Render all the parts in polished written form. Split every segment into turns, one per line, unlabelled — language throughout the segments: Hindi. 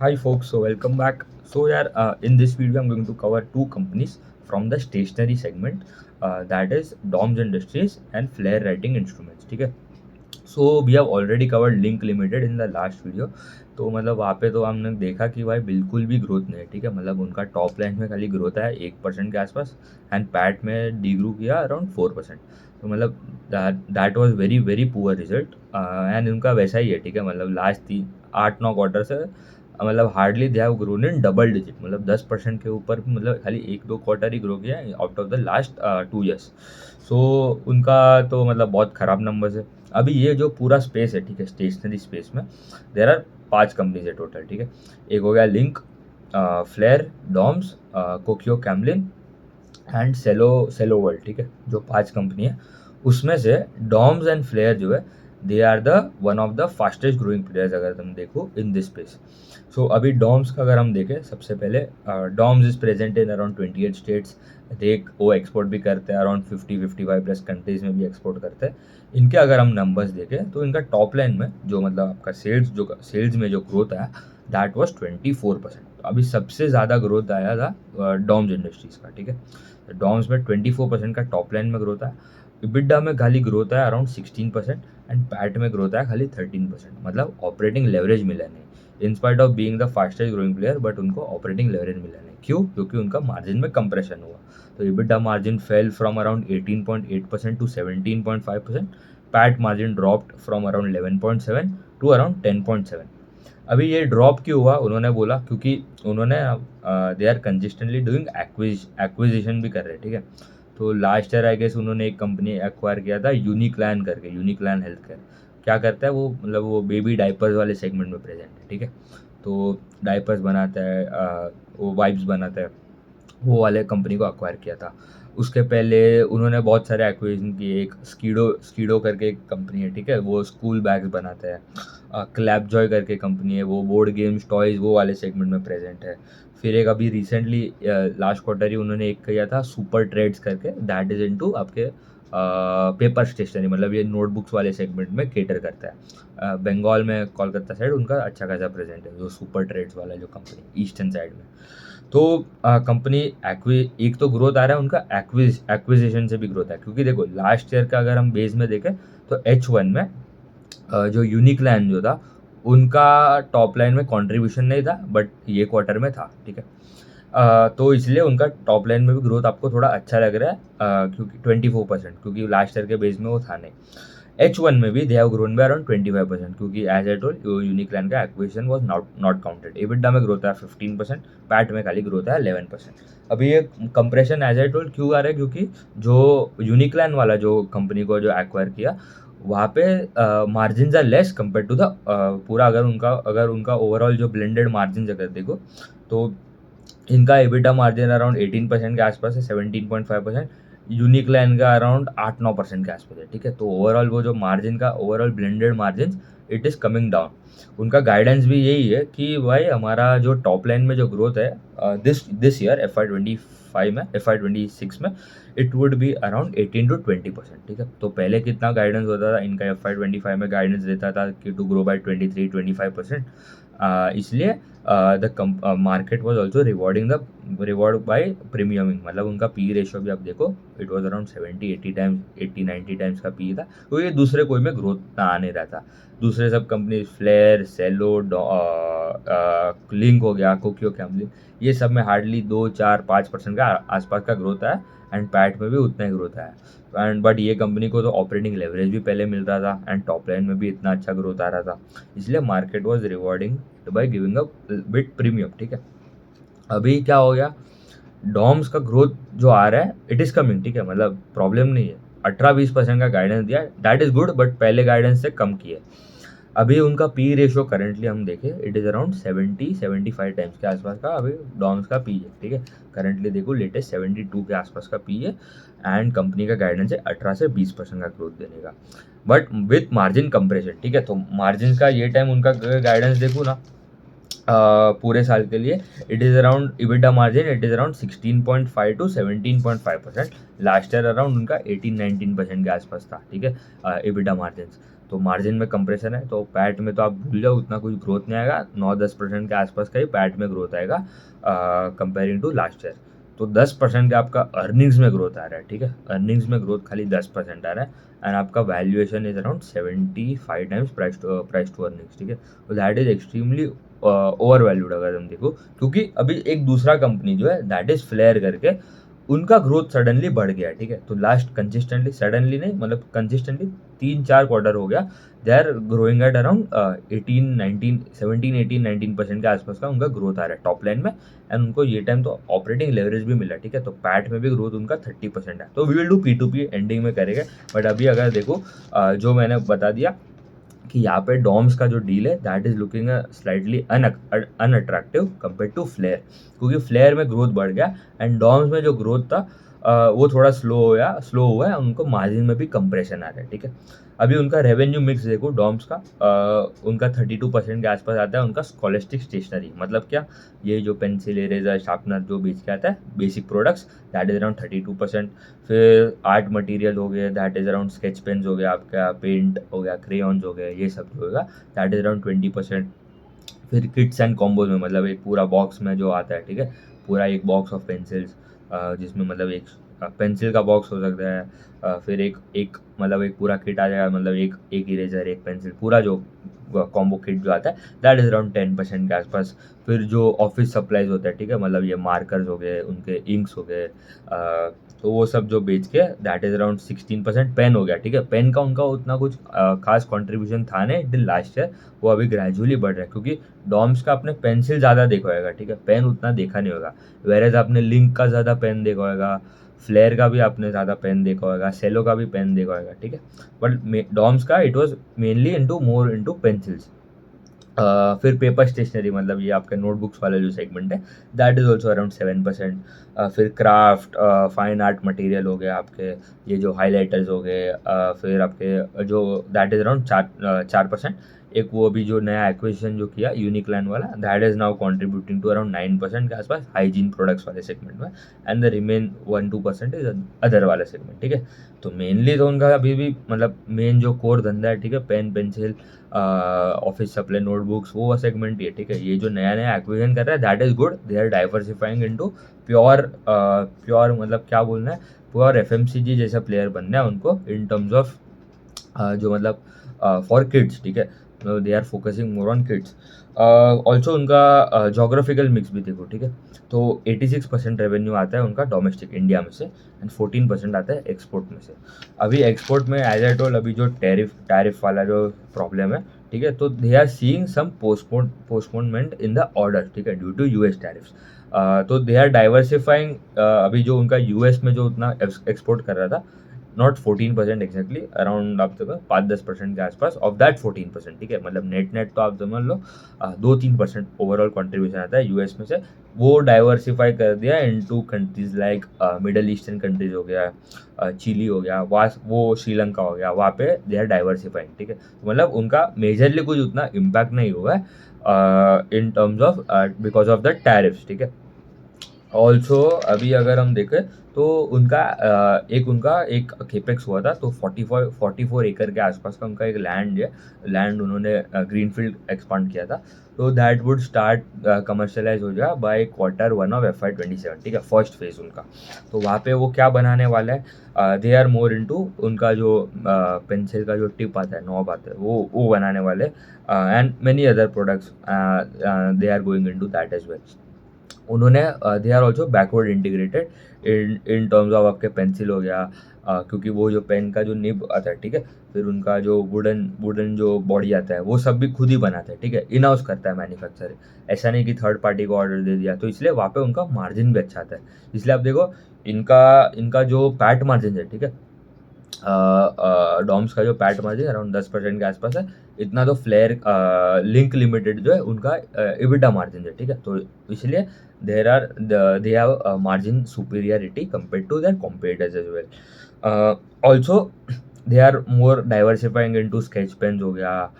Hi folks, so welcome back. So yeah, in this video I'm going to cover two companies from the stationery segment, that is DOMS Industries and Flair Writing Instruments. ठीक है. So we have already covered Linc Limited in the last video. तो मतलब वहाँ पे तो हमने देखा कि भाई बिल्कुल भी ग्रोथ नहीं है. ठीक है, मतलब उनका टॉप लाइन में खाली ग्रोथ है 1% के आसपास एंड पैट में डी ग्रू किया अराउंड 4%. तो मतलब that was very very poor result and उनका वैसा ही है. ठीक है, मतलब लास्ट 8-9 क्वार्टर से मतलब hardly they have grown in double digit, मतलब 10% के ऊपर मतलब खाली 1-2 क्वार्टर ही ग्रो किया out of the last 2 years. So उनका तो मतलब बहुत ख़राब नंबर्स है. अभी ये जो पूरा स्पेस है, ठीक है, स्टेशनरी स्पेस में देर आर 5 कंपनीज है टोटल. ठीक है, एक हो गया Linc, Flair, Doms, Kokuyo Camlin and Cello world. ठीक है, जो 5 कंपनी है उसमें से डॉम्स एंड फ्लेयर जो है they are the one of the fastest growing players अगर तुम देखो इन दिस स्पेस. सो अभी डॉम्स का अगर हम देखें, सबसे पहले Doms is present in around 28 states. देख वो एक्सपोर्ट भी करते हैं अराउंड 50-55 प्लस कंट्रीज में भी एक्सपोर्ट करते हैं. इनके अगर हम नंबर्स देखें तो इनका टॉप लाइन में जो मतलब आपका सेल्स में जो ग्रोथ आया दैट वाज 24%. अभी सबसे ज़्यादा ग्रोथ आया था डॉम्स इंडस्ट्रीज़ का. ठीक है, डॉम्स में 24% का टॉप लाइन में ग्रोथ आया. इबिडा में खाली ग्रोथ है अराउंड 16% एंड पैट में ग्रोथ है खाली 13%. मतलब ऑपरेटिंग लेवरेज मिला नहीं. In spite of being the fastest growing player but उनको ऑपरेटिंग लेवरेज मिला नहीं. क्यों? क्योंकि उनका मार्जिन में कंप्रेशन हुआ. तो EBITDA margin fell from around 18.8% to 17.5%. PAT margin dropped from around 11.7 to around 10.7. अभी ये ड्रॉप क्यों हुआ? उन्होंने बोला क्योंकि उन्होंने they are consistently doing acquisition भी कर रहे हैं. ठीक है, तो लास्ट ईयर आई गेस उन्होंने एक कंपनी एक्वायर किया था यूनिक्लैन करके, यूनिक्लैन हेल्थ केयर. क्या करता है वो? मतलब वो बेबी डाइपर्स वाले सेगमेंट में प्रेजेंट है. ठीक है, तो डाइपर्स बनाता है, वो वाइप्स बनाता है, वो वाले कंपनी को अक्वायर किया था. उसके पहले उन्होंने बहुत सारे एक्विजिशन किए. एक स्कीडो स्कीडो करके एक कंपनी है. ठीक है, वो स्कूल बैग्स बनाता है. क्लैप जॉय करके कंपनी है, वो बोर्ड गेम्स टॉयज़ वो वाले सेगमेंट में प्रेजेंट है. फिर एक अभी रिसेंटली लास्ट क्वार्टर ही उन्होंने एक किया था सुपर ट्रेड्स करके, दैट इज़ इनटू आपके पेपर स्टेशनरी, मतलब ये नोटबुक्स वाले सेगमेंट में केटर करता है. बंगाल में कोलकाता साइड उनका अच्छा खासा प्रेजेंट है, जो सुपर ट्रेड्स वाला जो कंपनी ईस्टर्न साइड में. तो कंपनी एक तो ग्रोथ आ रहा है उनका एक्विजिशन से भी ग्रोथ है. क्योंकि देखो लास्ट ईयर का अगर हम बेस में देखें तो H1 में जो यूनिक्लैन जो था उनका टॉप लाइन में कंट्रीब्यूशन नहीं था बट ये क्वार्टर में था. ठीक है, तो इसलिए उनका टॉप लाइन में भी ग्रोथ आपको थोड़ा अच्छा लग रहा है, क्योंकि 24%, क्योंकि लास्ट ईयर के बेस में वो था नहीं. H1 में भी दे हैव ग्रोन बाय अराउंड 25%, क्योंकि एज आई टोल्ड यूनिक्लैन का acquisition was not not counted. EBITDA में ग्रोथ है 15%, पैट में खाली ग्रोथ है 11%. अभी ये कंप्रेशन एज आई टोल्ड क्यों आ रहा है? क्योंकि जो यूनिक्लैन वाला जो कंपनी को जो एक्वायर किया वहाँ पे margin are less compare to the पूरा. अगर उनका ओवरऑल जो ब्लेंडेड मार्जिन अगर देखो तो इनका एबिटा मार्जिन अराउंड 18% के आसपास है, 17.5%. यूनिक्लैन का अराउंड 8-9% के आसपास है. ठीक है, तो ओवरऑल वो जो मार्जिन का overall blended margin it is coming down. उनका गाइडेंस भी यही है कि भाई हमारा जो टॉप लाइन में जो ग्रोथ है दिस ईयर FY26 में इट वुड बी अराउंड 18-20%. ठीक है, तो पहले कितना गाइडेंस होता था इनका? FY25 में गाइडेंस देता था कि टू ग्रो बाय 23-25%. इसलिए the market was also reward by premiuming. मतलब उनका पी रेशियो भी आप देखो it was around 70-80 times, 80-90 times का पी था. तो ये दूसरे कोई में ग्रोथ ना आने रहता. दूसरे सब कंपनी फ्लेयर, सेलो, लिंक हो गया, कोकियो कैमलिन, ये सब में हार्डली 2-4-5% का आसपास का ग्रोथ है एंड पैट में भी उतना ही ग्रोथ है. एंड बट ये कंपनी को तो ऑपरेटिंग लेवरेज भी पहले मिल रहा था एंड टॉप लाइन में भी इतना अच्छा ग्रोथ आ रहा था. इसलिए market was rewarding by giving a bit premium. ठीक है, अभी क्या हो गया? डॉम्स का ग्रोथ जो आ रहा है इट इज़ कमिंग. ठीक है, मतलब प्रॉब्लम नहीं है. 18-20% का गाइडेंस दिया, दैट इज़ गुड, बट पहले गाइडेंस से कम किए. अभी उनका पी रेशियो करेंटली हम देखें इट इज़ अराउंड 70-75 टाइम्स के आसपास का अभी डॉम्स का पी है. ठीक है, करेंटली देखो लेटेस्ट 72 के आसपास का पी है एंड कंपनी का गाइडेंस है 18 से 20% का ग्रोथ देने का, बट विथ मार्जिन कंप्रेशन. ठीक है, तो मार्जिन का ये टाइम उनका गाइडेंस देखो ना, पूरे साल के लिए it is around EBITDA margin it is around 16.5 to 17.5%. Last year around उनका 18-19% के आसपास था. ठीक है, इबिटा मार्जिन. तो मार्जिन में कंप्रेशन है, तो पैट में तो आप भूल जाओ, उतना कुछ ग्रोथ नहीं आएगा, 9-10% के आसपास का ही पैट में ग्रोथ आएगा कंपेयरिंग टू लास्ट ईयर। तो 10% का आपका अर्निंग्स में ग्रोथ आ रहा है, ठीक है, अर्निंग्स में ग्रोथ खाली 10% आ रहा है, एंड आपका valuation is around 75 times price to earnings, ठीक है। तो that is extremely overvalued अगर हम देखो, क्योंकि अभी एक दूसरा कंपनी जो है दैट इज फ्लेयर करके, उनका ग्रोथ सडनली बढ़ गया, ठीक है। तो लास्ट कंसिस्टेंटली, सडनली नहीं मतलब कंसिस्टेंटली 3-4 क्वार्टर हो गया, they are growing at around 17-18-19% के आसपास का उनका ग्रोथ आ रहा है टॉप लाइन में, एंड उनको ये टाइम तो ऑपरेटिंग लेवरेज भी मिला, ठीक है। तो पैट में भी ग्रोथ उनका 30% है। तो we will do P2P ending में करेंगे, बट अभी अगर देखो जो मैंने बता दिया कि यहाँ पे डॉम्स का जो डील है that is looking slightly unattractive compare to Flair, क्योंकि फ्लेयर में ग्रोथ बढ़ गया एंड डॉम्स में जो ग्रोथ था वो थोड़ा स्लो हुआ है, उनको मार्जिन में भी कंप्रेशन आ रहा है, ठीक है। अभी उनका रेवेन्यू मिक्स देखो डॉम्स का, उनका 32% के आसपास आता है उनका स्कॉलस्टिक स्टेशनरी, मतलब क्या, ये जो पेंसिल इरेजर शार्पनर जो बेच के आता है basic products, that is around 32%। फिर आर्ट मटेरियल हो गए, that is around sketch pens हो गया, आपका पेंट हो गया, क्रेयॉन्स हो गए, ये सब जो होगा दैट इज अराउंड 20%। फिर किट्स एंड कॉम्बोज में मतलब एक पूरा बॉक्स में जो आता है, ठीक है, पूरा एक बॉक्स ऑफ पेंसिल्स, जिसमें मतलब एक पेंसिल का बॉक्स हो सकता है, फिर एक एक मतलब एक पूरा किट आ जाएगा, मतलब एक एक इरेजर एक पेंसिल पूरा जो कॉम्बो किट जो आता है दैट इज अराउंड 10% के आसपास। फिर जो ऑफिस सप्लाईज होता है, ठीक है, मतलब ये मार्कर्स हो गए, उनके इंक्स हो गए, तो वो सब जो बेच के दैट इज अराउंड 16%। पेन हो गया, ठीक है, पेन का उनका उतना कुछ खास कंट्रीब्यूशन था नहीं टिल लास्ट ईयर, वो अभी ग्रेजुअली बढ़ रहा है, क्योंकि डॉम्स का आपने पेंसिल ज़्यादा देखा होगा, ठीक है, पेन उतना देखा नहीं होगा, वेरेज आपने लिंक का ज़्यादा पेन देखा होगा, फ्लेयर का भी आपने ज़्यादा पेन देखा होगा, सेलो का भी पेन देखा होगा, ठीक है, बट डॉम्स का it was mainly more into pencils. फिर पेपर स्टेशनरी मतलब ये आपके नोटबुक्स वाला जो सेगमेंट है दैट इज़ ऑल्सो अराउंड 7%। फिर क्राफ्ट फाइन आर्ट मटेरियल हो गया आपके, ये जो हाईलाइटर्स हो गए, फिर आपके जो दैट इज़ अराउंड 4%। एक वो अभी जो नया एक्विजिशन जो किया यूनिक लैंड वाला that is now contributing to around 9% के आसपास हाइजीन प्रोडक्ट्स वाले सेगमेंट में, and the remain 1-2% is other वाला सेगमेंट, ठीक है। तो मेनली तो उनका अभी भी मतलब मेन जो कोर धंधा है, ठीक है, pen pencil office supply notebooks वो सेगमेंट ही है, ठीक है। ये जो नया नया एक्विजिशन कर रहा है that is good, they are diversifying into pure pure मतलब क्या बोलना है, प्योर एफएमसीजी जैसा प्लेयर बनना है उनको इन टर्म्स ऑफ जो मतलब फॉर किड्स, ठीक है, they are focusing more on kids. Also उनका जोग्राफिकल मिक्स भी देखो, ठीक है, तो 86% रेवेन्यू आता है उनका डोमेस्टिक इंडिया में से, एंड 14% आता है एक्सपोर्ट में से। अभी एक्सपोर्ट में एज आई टोल्ड अभी जो टैरिफ वाला जो प्रॉब्लम है, ठीक है, तो they are seeing some postponement in the order, ठीक है, ड्यू टू यूएस टैरिफ्स। तो दे आर डाइवर्सिफाइंग, अभी जो उनका यूएस में जो उतना एक्सपोर्ट कर रहा था, नॉट 14% एग्जैक्टली, अराउंड आप देखो 5-10% के आसपास ऑफ दैट 14%, ठीक है, मतलब नेट नेट तो आप समझ लो 2-3% ओवरऑल कॉन्ट्रीब्यूशन आता है यूएस में से, वो डाइवर्सिफाई कर दिया into countries like middle eastern countries हो गया, चिली हो गया, वहाँ वो श्रीलंका हो गया, वहाँ पे दे आर डाइवर्सिफाइंग, ठीक है, मतलब उनका मेजरली कुछ उतना इम्पैक्ट नहीं हुआ है इन terms of because of the tariffs, ठीक है। ऑल्सो अभी अगर हम देखें तो उनका एक केपेक्स हुआ था, तो 44 एकड़ के आसपास का उनका एक लैंड उन्होंने ग्रीनफील्ड एक्सपांड किया था, तो दैट वुड स्टार्ट कमर्शलाइज हो जाए बाय Q1 ऑफ FY 27, ठीक है, फर्स्ट फेज उनका। तो वहाँ पे वो क्या बनाने वाला है, दे आर मोर इनटू उनका जो पेंसिल का जो टिप आता है, नॉब आता है, वो बनाने वाले, and many other products they are going into that as well. उन्होंने they are also backward integrated in terms of आपके पेंसिल हो गया, क्योंकि वो जो पेन का जो निब आता है, ठीक है, फिर उनका जो वुडन जो बॉडी आता है वो सब भी खुद ही बनाते हैं, ठीक है, इन हाउस करता है मैन्युफैक्चर, ऐसा नहीं कि थर्ड पार्टी को ऑर्डर दे दिया, तो इसलिए वहाँ पे उनका मार्जिन भी अच्छा आता है। इसलिए आप देखो इनका इनका जो पैट मार्जिन है, ठीक है, डॉम्स का जो पैट मार्जिन अराउंड 10% के आसपास है, इतना तो फ्लेयर लिंक लिमिटेड जो है उनका EBITDA मार्जिन है, ठीक है, तो इसलिए they have margin superiority compare to their competitors as well. Also they are more diversifying into sketch pens हो गया,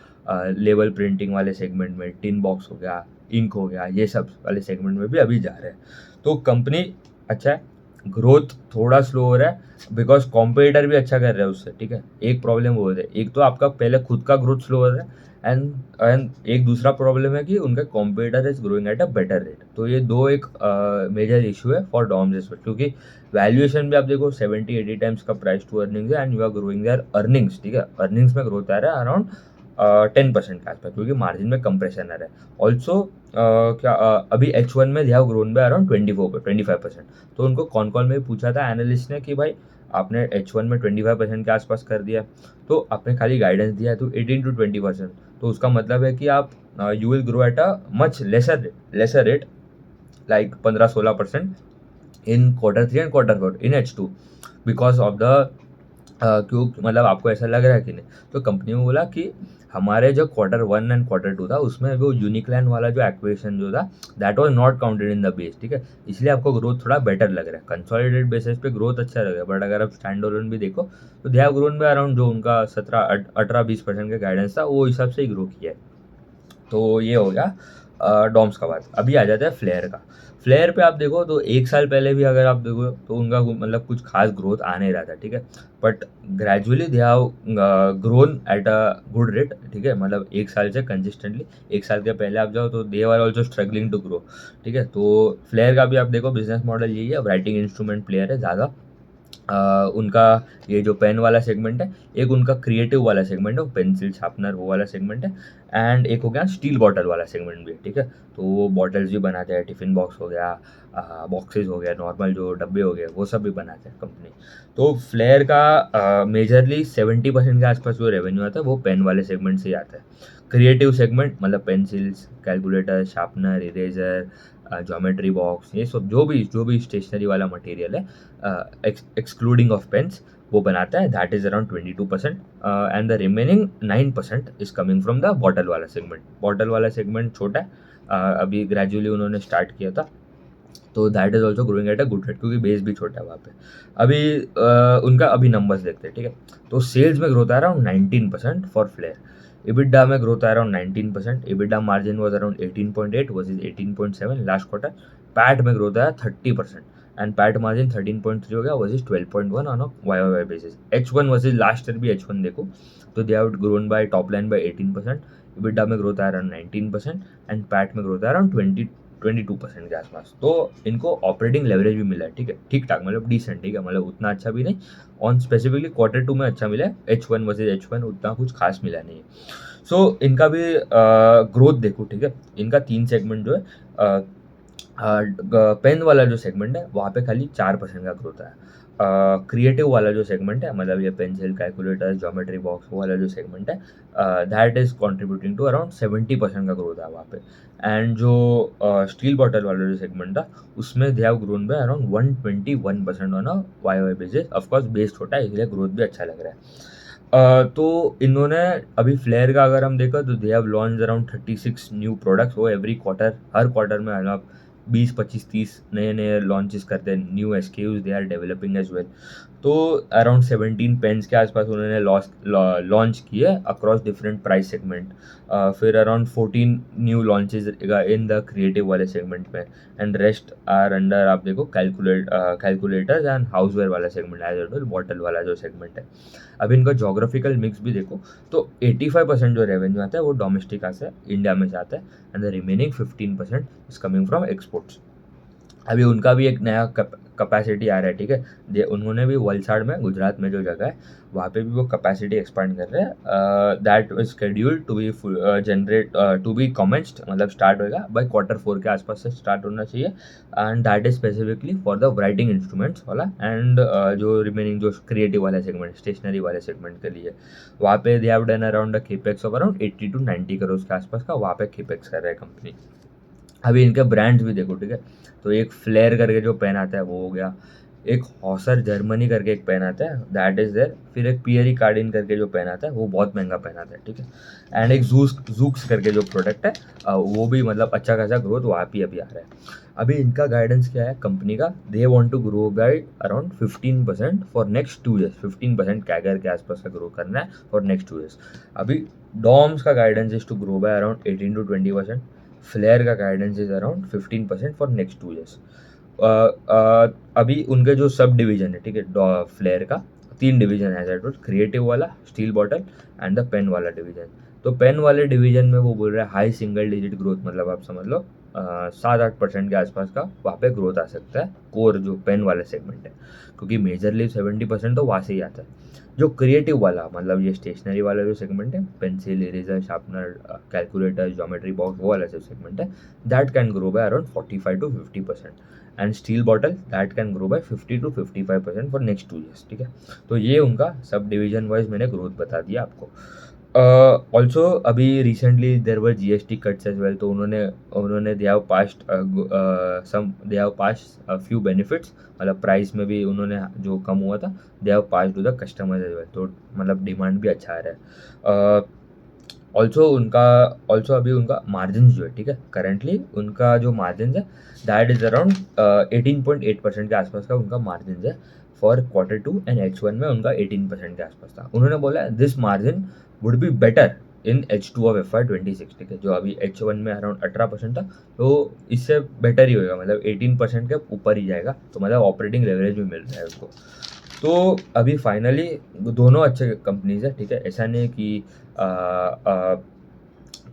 लेबल प्रिंटिंग वाले सेगमेंट में, टिन बॉक्स हो गया, इंक हो गया, ये सब वाले सेगमेंट में भी अभी जा रहे हैं। तो कंपनी अच्छा है, ग्रोथ थोड़ा स्लो हो रहा है बिकॉज कॉम्पिटिटर भी अच्छा कर रहा है उससे, ठीक है। एक प्रॉब्लम वो है, एक तो आपका पहले खुद का ग्रोथ स्लो हो रहा है, एंड एक दूसरा प्रॉब्लम है कि उनका competitor is growing at a better rate. तो ये दो एक मेजर इशू है फॉर डॉम्स इस वक्त, क्योंकि वैल्यूएशन भी आप देखो 70-80 टाइम्स का प्राइस टू अर्निंग्स है, and you are growing their earnings, ठीक है। अर्निंग्स में ग्रोथ आ रहा है अराउंड 10% के आसपास, क्योंकि मार्जिन में कंप्रेशन आ रहा है ऑल्सो। क्या अभी H1 में दे हैव ग्रोन बाय अराउंड 25%। तो उनको कॉन कॉल में भी पूछा था एनालिस्ट ने कि भाई आपने H1 में 25% के आसपास कर दिया, तो आपने खाली गाइडेंस दिया है तो 18-20%, तो उसका मतलब है कि आप you will grow at a much laser rate, like 15-16% in Q3 and Q4 in H2 because of the क्यों, मतलब आपको ऐसा लग रहा है कि नहीं। तो कंपनी में बोला कि हमारे जो Q1 एंड Q2 था उसमें वो यूनिकलैंड वाला जो एक्विजिशन जो था that was not counted in the base, ठीक है। इसलिए आपको ग्रोथ थोड़ा बेटर लग रहा है, कंसोलिडेटेड बेसिस पे ग्रोथ अच्छा लग रहा है, बट अगर आप स्टैंड अलोन भी देखो तो they have grown by around, जो उनका 17-18-20% का गाइडेंस था वो हिसाब से ही ग्रो किया है। तो ये हो गया डॉम्स का बात। अभी आ जाता है फ्लेयर का। फ्लेयर पे आप देखो तो एक साल पहले भी अगर आप देखो तो उनका मतलब कुछ खास ग्रोथ आ नहीं रहा था, ठीक है। But gradually they have grown at a good rate, ठीक है। मतलब एक साल से कंसिस्टेंटली, एक साल के पहले आप जाओ तो they are also struggling to grow, ठीक है। तो फ्लेयर का भी आप देखो बिजनेस मॉडल यही है, राइटिंग इंस्ट्रूमेंट प्लेयर है ज़्यादा। उनका ये जो पेन वाला सेगमेंट है, एक उनका क्रिएटिव वाला सेगमेंट है, वो पेंसिल शार्पनर वो वाला सेगमेंट है, एंड एक हो गया स्टील बॉटल वाला सेगमेंट भी है, ठीक है। तो वो बॉटल्स भी बनाते हैं, टिफ़िन बॉक्स हो गया, बॉक्सेस हो गया, नॉर्मल जो डब्बे हो गए, वो सब भी बनाते हैं कंपनी। तो फ्लेयर का मेजरली 70% के आसपास जो रेवेन्यू आता है वो पेन वाले सेगमेंट से ही आता है। क्रिएटिव सेगमेंट मतलब pencils, calculator, sharpener, eraser, geometry box, ये सब जो भी स्टेशनरी वाला मटेरियल है एक्सक्लूडिंग ऑफ पेन्स, वो बनाता है, that is around 22%, and the remaining 9% is coming from the bottle वाला सेगमेंट। बॉटल वाला सेगमेंट छोटा है, अभी ग्रेजुअली उन्होंने स्टार्ट किया था, तो that is also growing at a good rate, क्योंकि बेस भी छोटा है वहाँ पे। अभी उनका अभी नंबर्स देखते हैं, ठीक है। तो सेल्स में ग्रोथ आ रहा है 19% फॉर फ्लेयर। EBITDA में ग्रोथ आ रहा है 19%, EBITDA margin was around 18.8 versus 18.7 last quarter. PAT में ग्रोथ आया 30%, एंड पैट मार्जिन 13.3 हो गया versus 12.1 on a YoY basis. H1 versus last year भी H1 देखो तो they have grown by top line by 18%, EBITDA में ग्रोथ आ रहा है 19%, एंड पैट में ग्रोथ आ रहा है 22% के आसपास। तो इनको ऑपरेटिंग लेवरेज भी मिला है, ठीक है, ठीक ठाक, मतलब डिसेंट, ठीक है, मतलब उतना अच्छा भी नहीं, ऑन स्पेसिफिकली Q2 में अच्छा मिला है, H1 वर्सेज H1 उतना कुछ खास मिला नहीं है। सो इनका भी ग्रोथ देखो, ठीक है। इनका 3 सेगमेंट जो है, पेन वाला जो सेगमेंट है वहाँ पे खाली 4% का ग्रोथ है। क्रिएटिव वाला जो सेगमेंट है, मतलब ये पेंसिल, कैलकुलेटर, ज्योमेट्री बॉक्स, वो वाला जो सेगमेंट है, that is contributing to around 70% का ग्रोथ है वहाँ पे। एंड जो स्टील बॉटल वाला जो सेगमेंट था उसमें दे have grown by around 121% on a YoY basis. Of course base छोटा है इसलिए ग्रोथ भी अच्छा लग रहा है। तो इन्होंने अभी फ्लेयर का अगर हम देखा तो they have launch around 36 new products, वो एवरी क्वार्टर, हर क्वार्टर में आप 20-25-30 नए नए लॉन्चेस करते हैं, new SKUs they are developing as well. तो अराउंड 17 पेन्स के आसपास उन्होंने लॉन्च किए अक्रॉस डिफरेंट प्राइस सेगमेंट। फिर around 14 new launches in the creative वाले सेगमेंट में, एंड रेस्ट आर अंडर आप देखो कैलकुलेटर्स एंड हाउसवेयर वाला सेगमेंट एज वेल, बॉटल वाला जो सेगमेंट है। अब इनका जोग्राफिकल मिक्स भी देखो तो 85% जो रेवेन्यू आता है वो डोमेस्टिक आता है, इंडिया में से आता है, and the remaining 15% is coming from exports. अभी उनका भी एक नया कैपेसिटी आ रहा है, ठीक है। उन्होंने भी वलसाड़ में, गुजरात में जो जगह है वहाँ पे भी वो कैपेसिटी एक्सपांड कर रहे हैं, that is scheduled to be generate to be commenced, मतलब स्टार्ट होगा बाय Q4 के आसपास से स्टार्ट होना चाहिए, and that is specifically for the writing instruments वाला, एंड जो रिमेनिंग जो क्रिएटिव वाले सेगमेंट, स्टेशनरी वाले सेगमेंट के लिए वहाँ पे they have done around a capex of around 80-90 crore के आसपास का वहाँ पे केपेक्स कर रहा है कंपनी। अभी इनके ब्रांड्स भी देखो, ठीक है। तो एक फ्लेयर करके जो पेन आता है वो हो गया, एक हॉसर जर्मनी करके एक पेन आता है दैट इज देयर, फिर एक पियरी कार्डिन करके जो पेन आता है वो बहुत महंगा पेन आता है, ठीक है। एंड एक जूक्स करके जो प्रोडक्ट है, वो भी मतलब अच्छा खासा ग्रोथ वहाँ पे अभी आ रहा है। अभी इनका गाइडेंस क्या है कंपनी का, they want to grow by around 15% for next 2 years, 15% CAGR के आसपास का ग्रो करना है फॉर नेक्स्ट 2 ईयर्स। अभी डॉम्स का guidance is to grow by around 18-20%, Flair का guidance is around 15% for next 2 years. अभी उनके जो सब डिवीजन है, ठीक है, फ्लेयर का 3 डिवीजन है, क्रिएटिव वाला, steel bottle and the pen वाला डिवीजन। तो पेन वाले डिवीजन में वो बोल रहा है हाई सिंगल डिजिट ग्रोथ, मतलब आप समझ लो 7-8% के आसपास का वहाँ पे ग्रोथ आ सकता है कोर जो पेन वाले सेगमेंट है, क्योंकि मेजरली 70% तो वहाँ से ही आता है। जो क्रिएटिव वाला, मतलब ये स्टेशनरी वाला जो सेगमेंट है, pencil, eraser, sharpener, calculator, geometry box, वो वाला जो सेगमेंट है, that can grow by around 45-50%, and steel bottle that can grow by 50-55% for next 2 years, ठीक है। तो ये उनका सब डिवीजन वाइज मैंने ग्रोथ बता दिया आपको। ऑल्सो अभी recently there were GST cuts as well, तो उन्होंने they have passed few benefits, मतलब प्राइस में भी उन्होंने जो कम हुआ था they have passed to the customers as well, तो मतलब डिमांड भी अच्छा आ रहा है। ऑल्सो अभी उनका मार्जिन जो है, ठीक है, करेंटली उनका जो मार्जिन है दैट इज अराउंड 18.8% के आसपास का उनका मार्जिन है फॉर Q2, एंड H1 में उनका 18% के आसपास था। उन्होंने बोला this margin would be better in H2 of FY26, ठीक है, जो अभी H1 में अराउंड 18% था, तो इससे बेटर ही होगा, मतलब 18% के ऊपर ही जाएगा, तो मतलब ऑपरेटिंग लेवरेज भी मिल रहा है उसको। तो अभी फाइनली दोनों अच्छे कंपनीज है, ठीक है, ऐसा नहीं है कि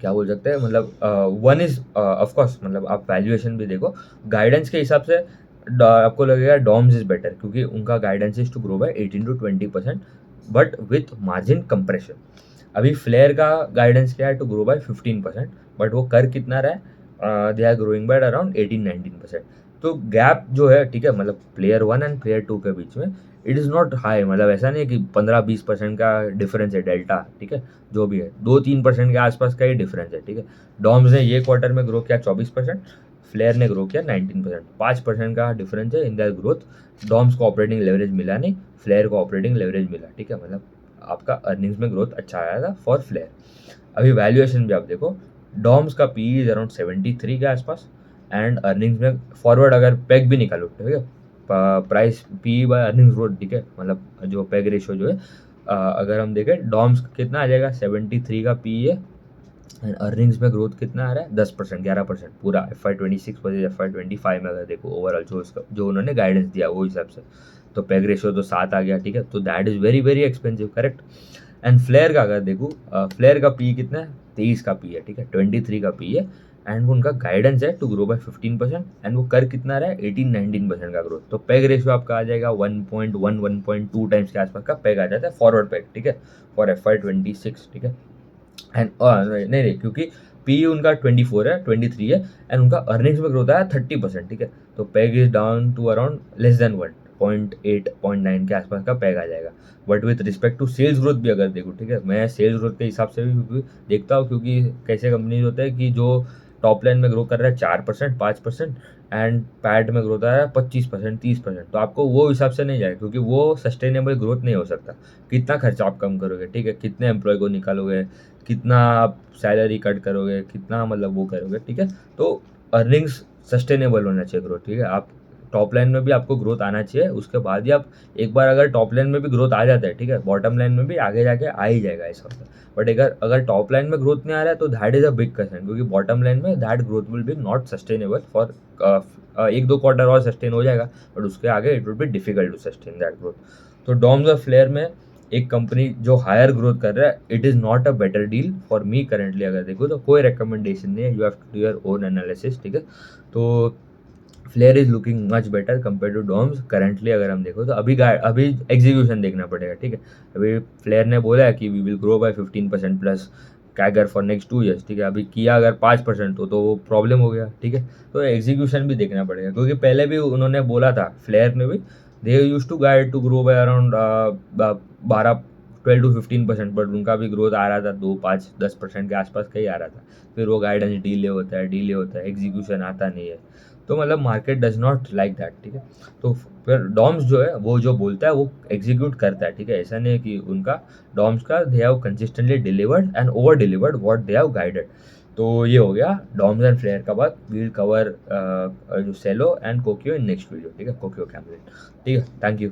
क्या बोल सकते हैं, मतलब वन इज ऑफकोर्स, मतलब आप वैल्यूएशन भी देखो, गाइडेंस के हिसाब से आपको लगेगा डॉम्स इज बेटर, क्योंकि उनका guidance is to grow by 18-20%, but with margin compression. अभी फ्लेयर का गाइडेंस क्या है, टू ग्रो बाय 15%, बट वो कर कितना रहा है, they are growing by around 18-19%। तो गैप जो है, ठीक है, मतलब प्लेयर 1 एंड प्लेयर 2 के बीच में इट इज़ नॉट हाई, मतलब ऐसा नहीं है कि 15-20% का डिफरेंस है, डेल्टा, ठीक है, जो भी है 2-3% के आसपास का ही डिफरेंस है, ठीक है। डॉम्स ने ये क्वार्टर में ग्रो किया 24%, फ्लेयर ने ग्रो किया 19%, 5% का डिफरेंस है इन दर ग्रोथ। डॉम्स को ऑपरेटिंग लेवरेज मिला नहीं, फ्लेयर को ऑपरेटिंग लेवरेज मिला, ठीक है, मतलब आपका अर्निंग्स में ग्रोथ अच्छा आया था फॉर फ्लेयर। अभी वैल्यूएशन भी आप देखो, डॉम्स का पी इज अराउंड 73 के आसपास, एंड अर्निंग्स में फॉरवर्ड अगर पैग भी निकालो, ठीक है, price P by earnings growth, ठीक है, मतलब जो पैग रेशियो जो है, अगर हम देखें डॉम्स कितना आ जाएगा, 73 का पी है, एंड अर्निंग्स में ग्रोथ कितना आ रहा है, 10%, 11% पूरा FY26 वर्सेज FY25 में अगर देखो ओवरऑल जो उन्होंने गाइडेंस दिया वो हिसाब से, तो पैग रेशियो तो 7 आ गया, ठीक है, तो that is very very expensive, correct. And Flair का अगर देखूँ, फ्लेयर का पी कितना है, 23 का पी है, ठीक है, 23 का पी है, एंड उनका गाइडेंस है टू ग्रो बाय 15%, एंड वो कर कितना रहा है, 18-19% का ग्रोथ। तो पैग रेशियो आपका आ जाएगा 1.1-1.2 टाइम्स के आसपास का पैग आ जाता है, फॉरवर्ड पैग, ठीक है, फॉर FY26, ठीक है। एंड नहीं, क्योंकि पी उनका 24 है, 23 है, एंड उनका अर्निंग्स में ग्रोथ आया 30%, ठीक है, तो PEG is down to around less than 1.8-0.9 के आसपास का पैग आ जाएगा। But with respect to sales growth भी अगर देखूँ, ठीक है, मैं सेल्स ग्रोथ के हिसाब से भी देखता हूँ, क्योंकि कैसे कंपनीज होते हैं कि जो टॉप लाइन में ग्रो कर रहा है 4%, 5%, एंड पैट में ग्रोथ आ रहा है 25%, 30%, तो आपको वो हिसाब से नहीं जाएगा, क्योंकि वो सस्टेनेबल ग्रोथ नहीं हो सकता। कितना खर्चा आप कम करोगे, ठीक है, कितने एम्प्लॉय को निकालोगे, कितना आप सैलरी कट करोगे, कितना मतलब वो करोगे, ठीक है, तो अर्निंग्स सस्टेनेबल होना चाहिए ग्रोथ, ठीक है। आप टॉप लाइन में भी आपको ग्रोथ आना चाहिए, उसके बाद ही आप एक बार अगर टॉप लाइन में भी ग्रोथ आ जाता है, ठीक है, बॉटम लाइन में भी आगे जाके आ ही जाएगा ऐसा होता है। बट अगर टॉप लाइन में ग्रोथ नहीं आ रहा है तो that is a big concern, क्योंकि बॉटम लाइन में that growth will be not sustainable for 1-2 quarter और सस्टेन हो जाएगा, बट उसके आगे it will be difficult to sustain that growth. तो डॉम्स और फ्लेयर में एक कंपनी जो हायर ग्रोथ कर रहा है, it is not a better deal for me currently. अगर देखो तो कोई रिकमेंडेशन नहीं है, you have to do your own analysis, ठीक है। तो Flair is looking much better compare to Doms currently. अगर हम देखो तो अभी एग्जीक्यूशन देखना पड़ेगा, ठीक है। अभी फ्लेयर ने बोला है कि we will grow by 15% plus CAGR for next 2 years, ठीक है। अभी किया अगर 5% तो वो प्रॉब्लम हो गया, ठीक है। तो एग्जीक्यूशन भी देखना पड़ेगा, क्योंकि पहले भी उन्होंने बोला था, फ्लेयर ने भी, they use to guide to grow by around 12-15%, but उनका भी ग्रोथ आ रहा था 2-5-10% के आसपास का ही आ रहा था। फिर वो गाइडेंस डिले होता है, एग्जीक्यूशन आता नहीं है, तो मतलब market does not like that, ठीक है। तो फिर डॉम्स जो है वो जो बोलता है वो एग्जीक्यूट करता है, ठीक है। ऐसा नहीं है कि उनका डॉम्स का they have consistently delivered and over delivered what they have guided. तो ये हो गया डॉम्स एंड फ्लेयर का बात। वी विल कवर जो सेलो एंड कोकियो इन नेक्स्ट वीडियो, ठीक है, कोकियो कैमलिन, ठीक है। Thank you.